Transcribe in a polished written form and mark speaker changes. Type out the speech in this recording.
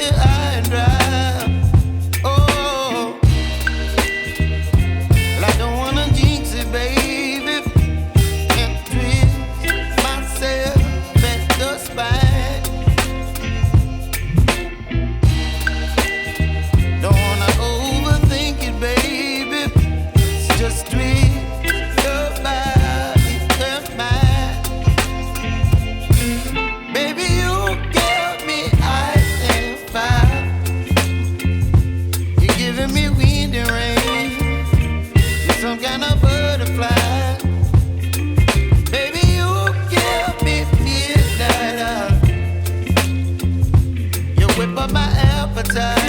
Speaker 1: high and dry. Oh, well, I don't wanna jinx it, baby, and twist myself at the spine. Don't wanna overthink it, baby. It's just twist your body and mine. Baby, you give me ice and fire. You're giving me wind and rain. You're some kind of butterfly. Baby, you give me midnight. You whip up my appetite.